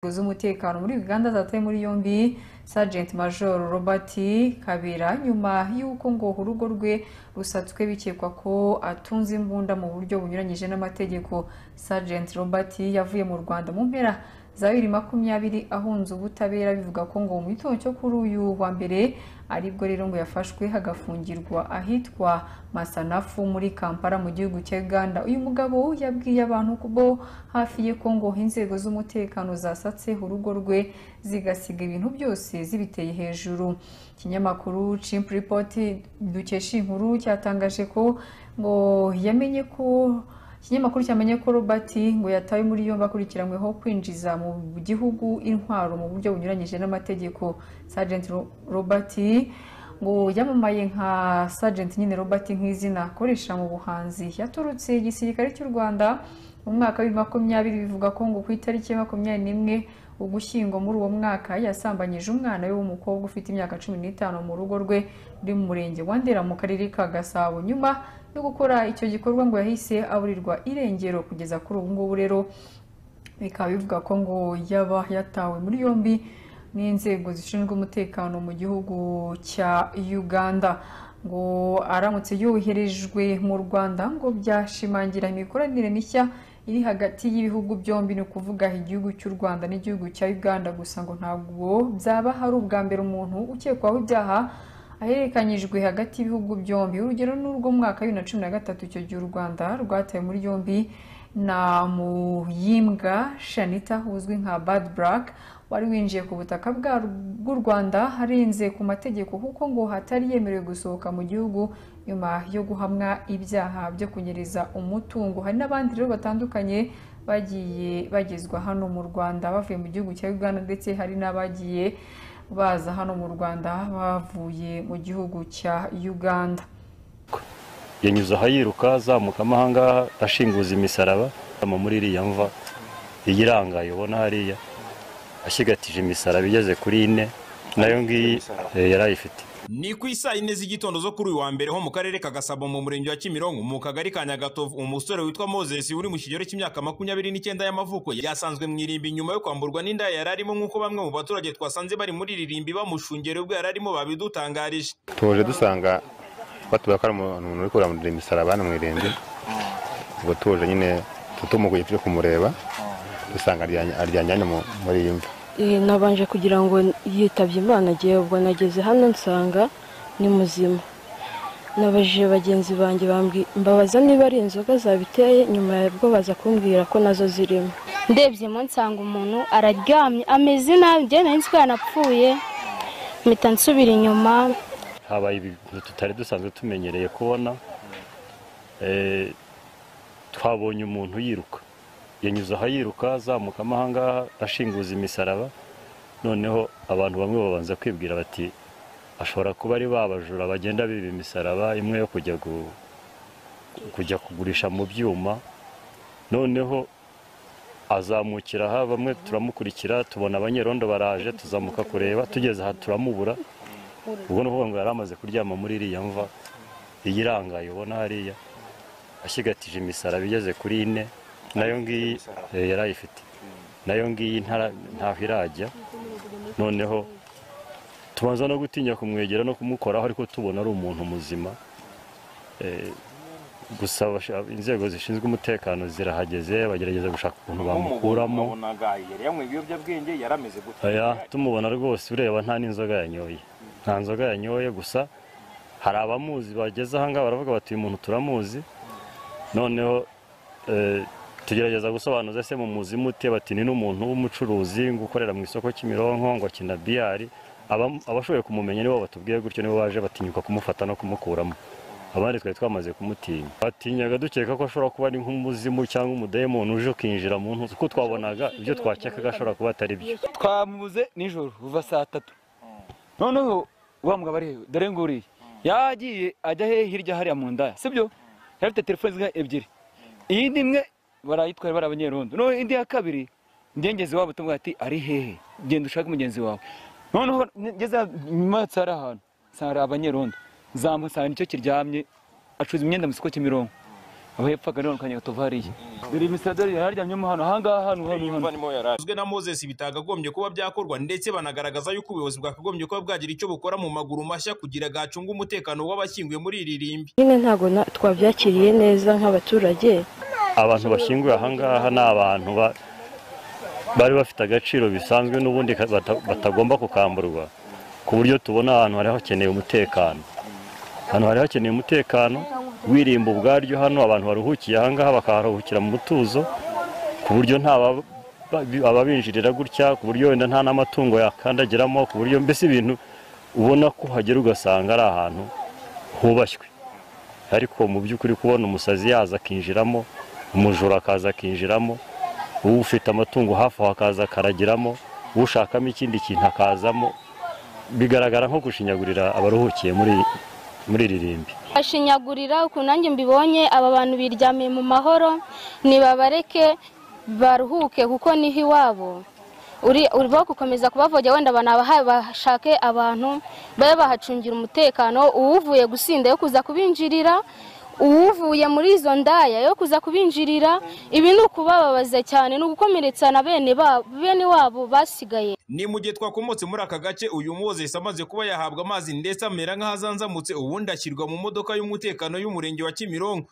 z'umutekano muri Uganda zataye muri yombi Sergeant Major Robert Kabera nyuma y'uko ngo urugo rwe rusatswe bikekwa ko atunze imbunda mu buryo bunyuranyije n'amategeko. Sergeant Robert yavuye mu Rwanda mu mpera za 2020 ahunze ubutabera bivuga ko ngo mu gitondo cyo kuri uyu wa mbere aribwo rero ngo yafashwe hagafungirwa ahitwa Masanafu muri Kampala mu gihugu cya Uganda. Uyu mugabo yabwiye abantu kubo hafi ye ko ngo inzego z'umutekano zasatse urugo rwe zigasiga ibintu byose zibiteye hejuru. Ikinyamakuru Chimp Report dukesha inkuru cyatangaje ko ngo yamenye ko ikinyamakuru cyamenye ko Robert ngo yatawe muri yombi akurikiranyweho kwinjiza mu gihugu intwaro mu buryo bunyuranyije n'amategeko. Sergeant Robert ngo yamamaye nka Sergeant nyine Robert nk'izina akoresha mu buhanzi. Yaturutse igisirikare cy'u Rwanda mu mwaka wa 2020 bivuga ko ngo ku itariki ya 21 Ugushyingo muri uwo mwaka yasambanyije umwana we w'umukobwa ufite imyaka 15 mu rugo rwe uri mu murenge wa Ndera mu karere ka Gasabo. Nyuma yo gukora icyo gikorwa ngo yahise aburirwa irengero kugeza kuri ubu ngubu rero bikaba bivuga ko ngo yaba yatawe muri yombi n'inzego zishinzwe umutekano mu gihugu cya Uganda. Ngo aramutse yoherejwe mu Rwanda ngo byashimangira imikoranire mishya iri hagati y'ibihugu byombi, no kuvuga igihugu cy'u Rwanda n'igihugu cya Uganda. Gusa ngo ntabwo byaba hari ubwa mbere umuntu ukekwaho ibyaha aherekanyijwe hagati y'ibihugu byombi. Urugero n'urwo mwaka wa 2013 icyo gihe u Rwanda rwataye muri yombi na Muyimbwa Shanita uzwi nka Bad Black wari winjiye ku butaka bw'u Rwanda harenze ku mategeko kuko ngo hatari yemerewe gusohoka mu gihugu nyuma yo guhamwa ibyaha byo kunyereza umutungo. Hari n'abandi rero batandukanye bagiye bagezwa hano mu Rwanda bavuye mu gihugu cya Uganda, ndetse hari n'abagiye baza hano mu Rwanda bavuye mu gihugu cya Uganda. Yanyuze ahayiruka azamuka amahanga ashinguza imisaraba muri iriya mva iyirangaye ubona hariya ashyigatije imisaraba igeze kuri 4 nayo ngiyi yarayifite. Ni ku isaa 4 z'igitondo zo kuri uyu wa mbere ho mu karere ka Gasabo mu murenge wa Kimironko mu kagari ka Nyagatovu, umusore witwa Moses uri mu kigero cy'imyaka 29 y'amavuko yasanzwe mu irimbi nyuma yo kwamburwa n'inda yararimo, nk'uko bamwe mu baturage twasanze bari muri irimbi bamushungere ubwo yararimo babidutangarije. Tuje dusanga batubaka umuntu uri kuramurira imisaraba mu irimbi, ubwo tuje nyine tutumuguye turi kumureba dusanga aryanyanye muri iyi mva. Nabanje kugira ngo yitabye Imana, giye ubwo nageze hano nsanga ni muzima. Nabajije bagenzi banjye mbabaza niba ari inzoga zabiteye, nyuma yabwo baza kumbwira ko nazo zirimo. Ndebyemo nsanga umuntu araryamye ameze nabi, njye nari nzi ko yanapfuye, mpita nsubira inyuma. Habaye ibintu tutari dusanzwe tumenyereye kubona. Twabonye umuntu yiruka, yanyuze ahayiruka azamuka amahanga ashinguza imisaraba. Noneho abantu bamwe babanza kwibwira bati ashobora kuba ari babajura bagenda biba imisaraba imwe yo kujya kugurisha mu byuma. Noneho azamukira aha, bamwe turamukurikira tubona abanyerondo baraje tuzamuka kureba, tugeze aha turamubura. Ubwo no ngo yaramaze kuryama muri iriya mva iyirangaye ubona hariya ashyigatije imisaraba igeze kuri 4 nayo ngiyi yarayifite, nayo ngiyi ntaho irajya. Noneho tubanza no gutinya kumwegera no kumukoraho, ariko tubona ari umuntu muzima. Gusa inzego zishinzwe umutekano zirahageze bagerageza gushaka ukuntu bamukuramo. Tumubona rwose ureba nta n'inzoga yanyoye, nta nzoga yanyoye. Gusa hari abamuzi bageze ahangaha baravuga bati uyu muntu turamuzi. Noneho tugerageza gusobanuza se mu muzi mute, bati ni n'umuntu w'umucuruzi gukorera mu isoko Kimironko ngo akina biyari. Abashoboye kumumenya nibo batubwiye gutyo, nibo baje batinyuka kumufata no kumukuramo. Abandi twari twamaze kumutinya, batinyaga dukeka ko ashobora kuba ari nk'umuzimu cyangwa umudayimoni uje kwinjira mu ntu, kuko twabonaga ibyo twakekaga ashobora kuba atari byo. Twamuze nijoro kuva saa 3. Noneho wambwa bari dore nguriye yagiye ajya hirya hariya mu ndaya, sibyo? Yarafite telefone ebyiri, iyindi imwe barayitwara bari abanyerondo. No indi ya kabiri ndengeze wabo tumwe ati ari hehe, genda ushaka umugenzi wawe. Noneho ngeze nyuma tsara ahantu sara abanyerondo zamusanga nicyo kiryamye acuza imyenda mu siko Kimironko. abahepfaga niho Kanyagatovu hariya dore imisadari yaryamyemo hano ahangaha uzwe na Moses bitagagombye kuba byakorwa ndetse banagaragaza yuko ubuyobozi bwakagombye kuba bwagira icyo bukora mu maguru mashya kugira gacunga umutekano w'abashyinguye muri iri rimbi. Nyine ntago twabyakiriye neza nk'abaturage. Abantu bashyinguye ahangaha ni abantu bari bafite agaciro bisanzwe n'ubundi batagomba kukamburwa, ku buryo tubona ahantu hari hakeneye umutekano. Hano hari hakeneye umutekano wirimba ubwaryo, hano abantu baruhukiye ahangaha bakaharuhukira mu mutuzo, ku buryo nta ababinjirira gutya, ku buryo wenda nta n'amatungo yakandagiramo, ku buryo mbese ibintu ubona ko hagera ugasanga ari ahantu hubashywe. Ariko mu by'ukuri kubona umusazi yaza akinjiramo, umujura akaza akinjiramo, ufite amatungo hafi aho akaza akaragiramo, ushakamo ikindi kintu akazamo, bigaragara nko gushinyagurira abaruhukiye muri iri rimbi. Ashinyagurira ukuntu nanjye mbibonye, aba bantu biryamiye mu mahoro, nibabareke baruhuke kuko niho iwabo. Uri gukomeza kubavogera wenda banabahaye bashake abantu babe bahacungira umutekano, uwuvuye gusinda yo kuza kubinjirira, uwuvuye muri izo ndaya yo kuza kubinjirira. Ibi ni ukubababaza cyane, ni ugukomeretsa na bene wabo basigaye. Ni mu gihe twakomotse muri aka gace uyu Moses amaze kuba yahabwa amazi ndetse amera nk'ahazanzamutse, ubundi ashyirwa mu modoka y'umutekano y'umurenge wa Kimironko.